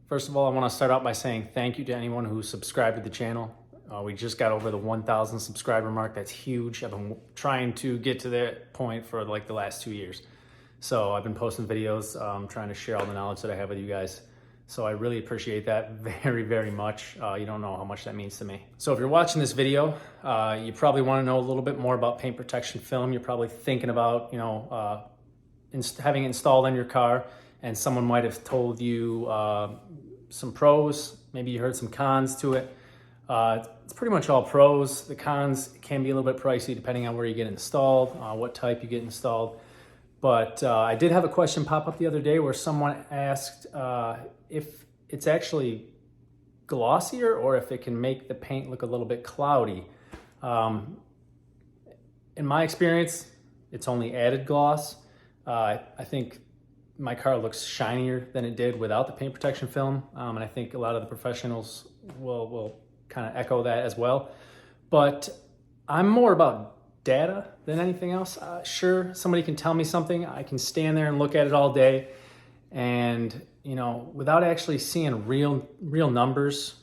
First of all, I want to start out by saying thank you to anyone who subscribed to the channel. We just got over the 1,000 subscriber mark. That's huge. I've been trying to get to that point for like the last 2 years. So I've been posting videos, trying to share all the knowledge that I have with you guys. So I really appreciate that very, very much. You don't know how much that means to me. So if you're watching this video, you probably want to know a little bit more about paint protection film. You're probably thinking about, having it installed on your car, and someone might have told you some pros, maybe you heard some cons to it. It's pretty much all pros. The cons can be a little bit pricey depending on where you get installed, what type you get installed. But I did have a question pop up the other day where someone asked if it's actually glossier or if it can make the paint look a little bit cloudy. In my experience, it's only added gloss. I think my car looks shinier than it did without the paint protection film. And I think a lot of the professionals will kind of echo that as well. But I'm more about data than anything else. Sure, somebody can tell me something. I can stand there and look at it all day. And, without actually seeing real numbers,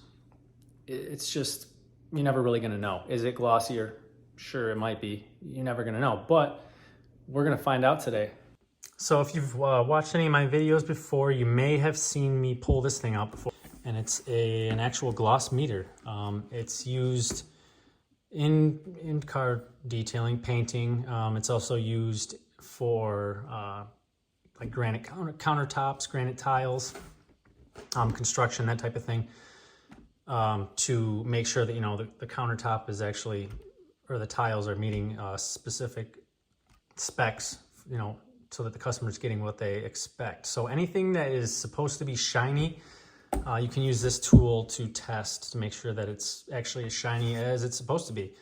it's just, you're never really gonna know. Is it glossier? Sure, it might be. You're never gonna know. But we're gonna find out today. So if you've watched any of my videos before, you may have seen me pull this thing out before. And it's an actual gloss meter. It's used in car detailing, painting. It's also used for like granite countertops, granite tiles, construction, that type of thing, to make sure that, the countertop is actually, or the tiles are meeting specific specs, so that the customer's getting what they expect. So anything that is supposed to be shiny, you can use this tool to test to make sure that it's actually as shiny as it's supposed to be.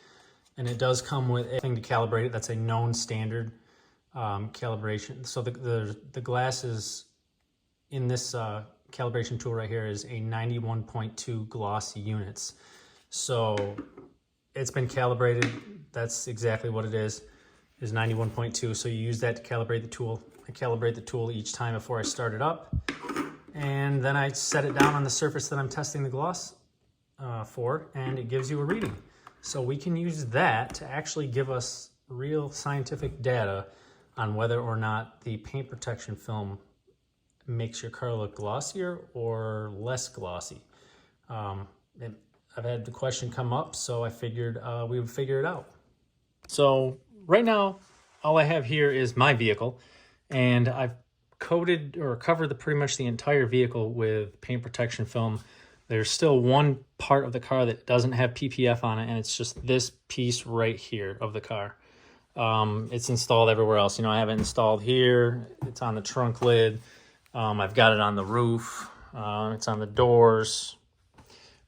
And it does come with a thing to calibrate it. That's a known standard calibration. So the glass is in this calibration tool right here is a 91.2 glossy units. So it's been calibrated. That's exactly what it is 91.2. So you use that to calibrate the tool. I calibrate the tool each time before I start it up. And then I set it down on the surface that I'm testing the gloss for, and it gives you a reading. So we can use that to actually give us real scientific data on whether or not the paint protection film makes your car look glossier or less glossy. I've had the question come up, so I figured we would figure it out. So right now, all I have here is my vehicle, and I've coated or covered pretty much the entire vehicle with paint protection film. There's still one part of the car that doesn't have PPF on it, and it's just this piece right here of the car. It's installed everywhere else. I have it installed here. It's on the trunk lid. I've got it on the roof. It's on the doors.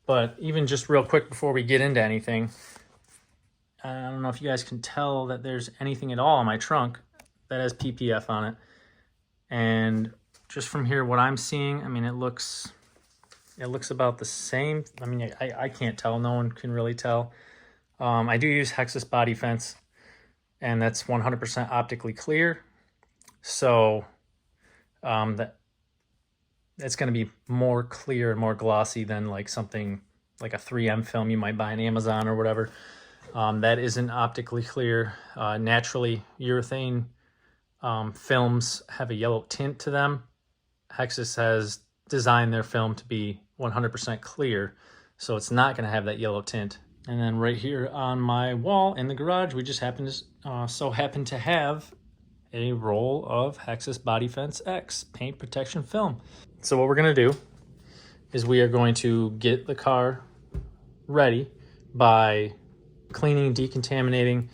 But even just real quick before we get into anything, I don't know if you guys can tell that there's anything at all on my trunk that has PPF on it. And just from here, what I'm seeing, it looks about the same. I can't tell. No one can really tell. I do use Hexus body fence, and that's 100% optically clear. So it's going to be more clear and more glossy than like something like a 3M film you might buy on Amazon or whatever. That isn't optically clear. Naturally, urethane films have a yellow tint to them. Hexus has designed their film to be 100% clear, so it's not going to have that yellow tint. And then right here on my wall in the garage, we just happen to have a roll of Hexus Body Fence X paint protection film. So what we're going to do is we are going to get the car ready by cleaning, decontaminating.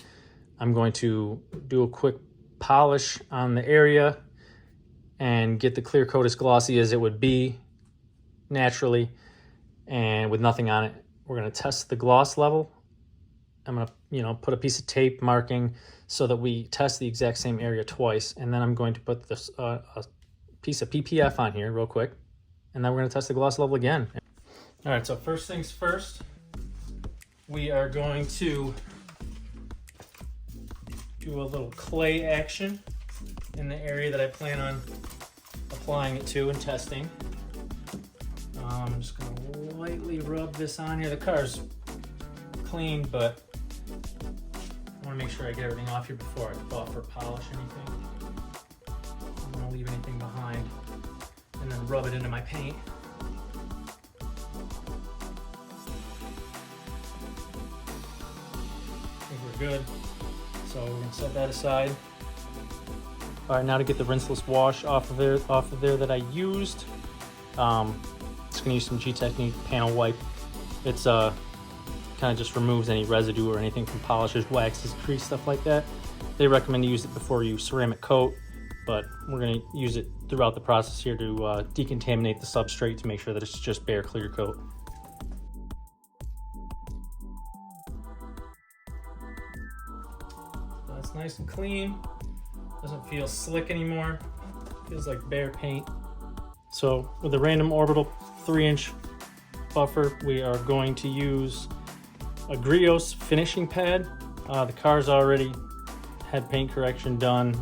I'm going to do a quick polish on the area and get the clear coat as glossy as it would be naturally and with nothing on it. We're going to test the gloss level. I'm going to put a piece of tape marking so that we test the exact same area twice, and then I'm going to put this a piece of PPF on here real quick, and then we're going to test the gloss level again. All right, so first things first, we are going to do a little clay action in the area that I plan on applying it to and testing. I'm just gonna lightly rub this on here. The car's clean, but I wanna make sure I get everything off here before I buff or polish anything. I don't wanna leave anything behind. And then rub it into my paint. I think we're good. So we're gonna set that aside. All right, now to get the rinseless wash off of there that I used. Just gonna use some Gtechniq panel wipe. It's kind of just removes any residue or anything from polishes, waxes, grease, stuff like that. They recommend you use it before you ceramic coat, but we're gonna use it throughout the process here to decontaminate the substrate to make sure that it's just bare clear coat. So that's nice and clean. Doesn't feel slick anymore. Feels like bare paint. So with a Random Orbital 3-inch buffer, we are going to use a Grios finishing pad. The car's already had paint correction done.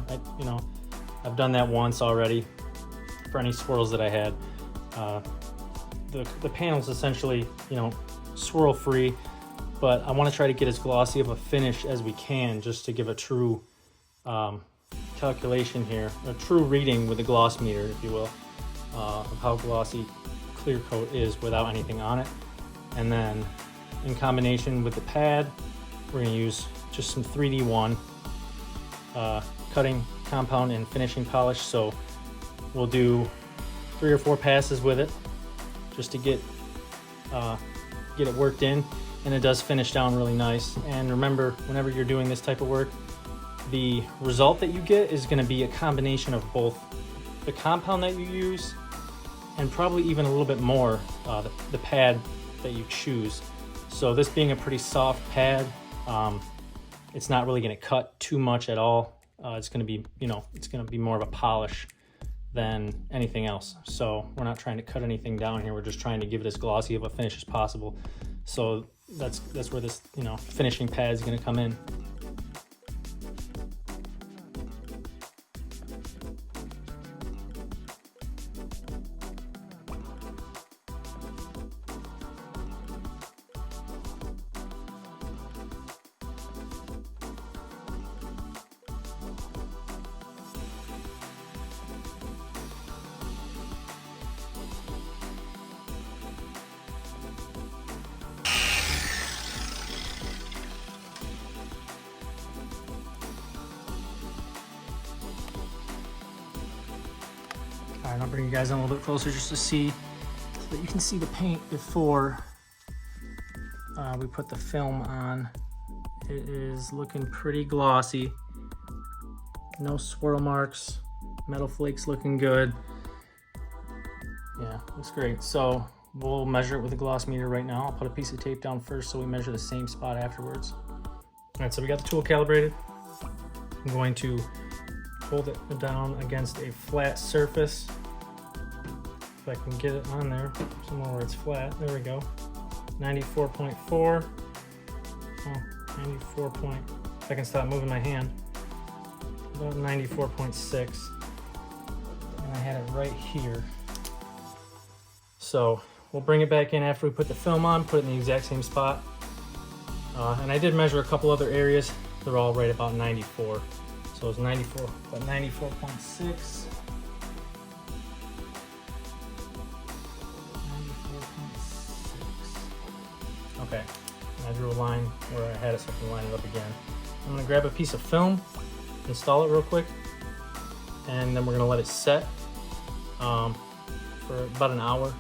I've done that once already for any swirls that I had. The panel's essentially, swirl free, but I want to try to get as glossy of a finish as we can, just to give a true calculation here, a true reading with a gloss meter, if you will, of how glossy clear coat is without anything on it. And then in combination with the pad, we're going to use just some 3D1 cutting compound and finishing polish. So we'll do 3 or 4 passes with it just to get it worked in, and it does finish down really nice. And remember, whenever you're doing this type of work, the result that you get is going to be a combination of both the compound that you use and probably even a little bit more the pad that you choose. So this being a pretty soft pad, it's not really going to cut too much at all. It's going to be, it's going to be more of a polish than anything else. So we're not trying to cut anything down here. We're just trying to give it as glossy of a finish as possible. So that's where this, finishing pad is going to come in. All right, I'll bring you guys in a little bit closer just to see, so that you can see the paint before we put the film on. It is looking pretty glossy. No swirl marks, metal flakes looking good. Yeah, looks great. So we'll measure it with a gloss meter right now. I'll put a piece of tape down first so we measure the same spot afterwards. All right, so we got the tool calibrated. I'm going to hold it down against a flat surface. If I can get it on there, somewhere where it's flat. There we go. 94.4. Oh, 94 point. If I can stop moving my hand. About 94.6. And I had it right here. So we'll bring it back in after we put the film on, put it in the exact same spot. And I did measure a couple other areas. They're all right about 94. So it's 94, about 94.6. 94.6. Okay, and I drew a line where I had it so I can line it up again. I'm gonna grab a piece of film, install it real quick, and then we're gonna let it set for about an hour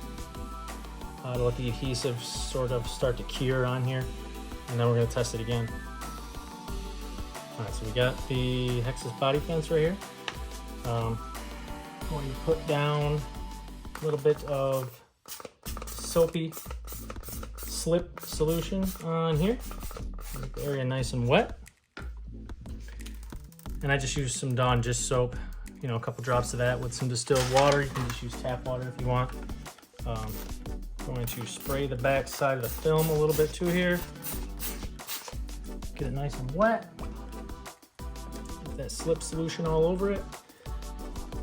to let the adhesive sort of start to cure on here, and then we're gonna test it again. All right, so we got the Hexus body fence right here. Going to put down a little bit of soapy slip solution on here. Make the area nice and wet. And I just used some Dawn Dish soap, a couple drops of that with some distilled water. You can just use tap water if you want. Going to spray the back side of the film a little bit too here. Get it nice and wet. That slip solution all over it,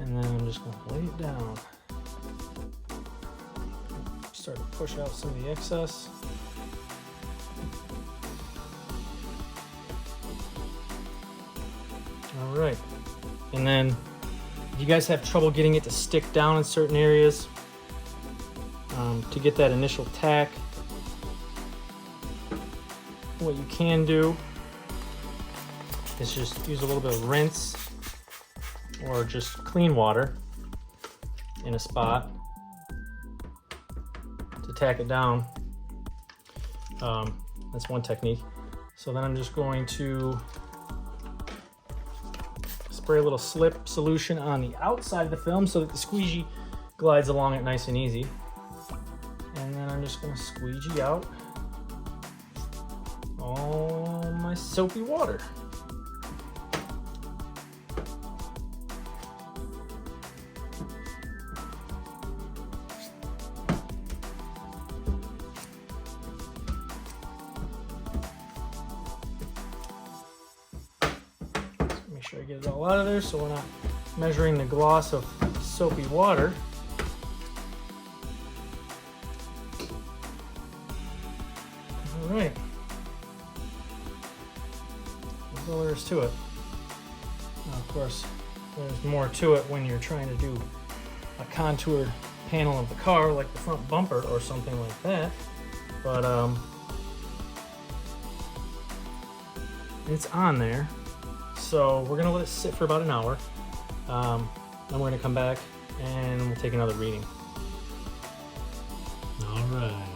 and then I'm just going to lay it down. Just start to push out some of the excess. All right, and then if you guys have trouble getting it to stick down in certain areas, to get that initial tack, what you can do is just use a little bit of rinse or just clean water in a spot to tack it down. That's one technique. So then I'm just going to spray a little slip solution on the outside of the film so that the squeegee glides along it nice and easy. And then I'm just going to squeegee out all my soapy water. Make sure I get it all out of there so we're not measuring the gloss of soapy water. All right. That's all there is to it. Now, of course, there's more to it when you're trying to do a contoured panel of the car, like the front bumper or something like that. But it's on there. So we're gonna let it sit for about an hour. Then we're gonna come back and we'll take another reading. All right,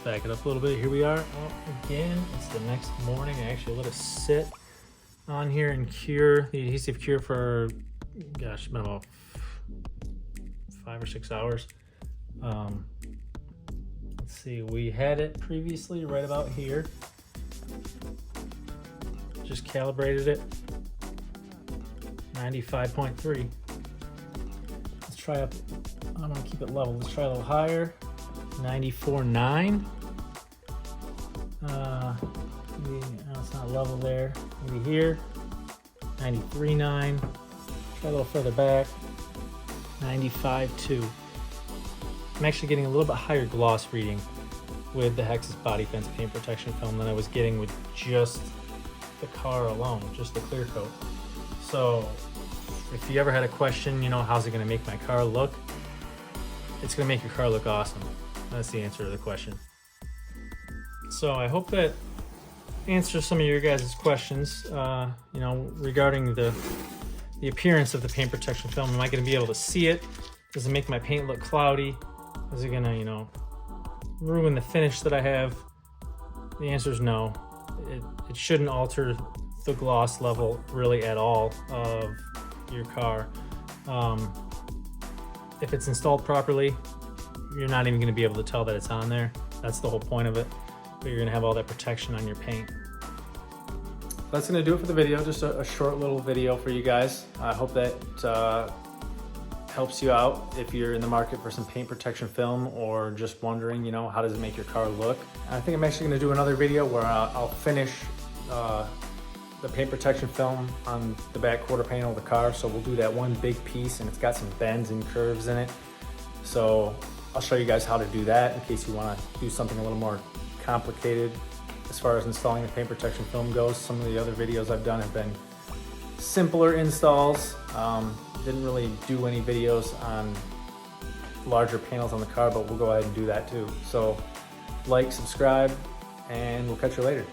back it up a little bit. Here we are. Oh, again, it's the next morning. I actually let it sit on here and cure, the adhesive cure for, gosh, it's been about 5 or 6 hours. Let's see, we had it previously right about here. Just calibrated it, 95.3. Let's try up, I'm gonna keep it level. Let's try a little higher, 94.9. Maybe, no, it's not level there. Maybe here, 93.9. Try a little further back, 95.2. I'm actually getting a little bit higher gloss reading with the Hexus Body Fence paint protection film than I was getting with just the car alone, just the clear coat. So if you ever had a question, you know, how's it going to make my car look? It's going to make your car look awesome. That's the answer to the question. So I hope that answers some of your guys' questions, you know, regarding the appearance of the paint protection film. Am I going to be able to see it? Does it make my paint look cloudy? Is it going to, you know, ruin the finish that I have? The answer is no. It shouldn't alter the gloss level really at all of your car. If it's installed properly, you're not even going to be able to tell that it's on there. That's the whole point of it. But you're going to have all that protection on your paint. That's going to do it for the video. Just a short little video for you guys. I hope that helps you out if you're in the market for some paint protection film or just wondering, you know, how does it make your car look. I think I'm actually going to do another video where I'll finish the paint protection film on the back quarter panel of the car. So we'll do that one big piece, and it's got some bends and curves in it. So I'll show you guys how to do that in case you want to do something a little more complicated as far as installing the paint protection film goes. Some of the other videos I've done have been simpler installs. Didn't really do any videos on larger panels on the car, but we'll go ahead and do that too. So like, subscribe, and we'll catch you later.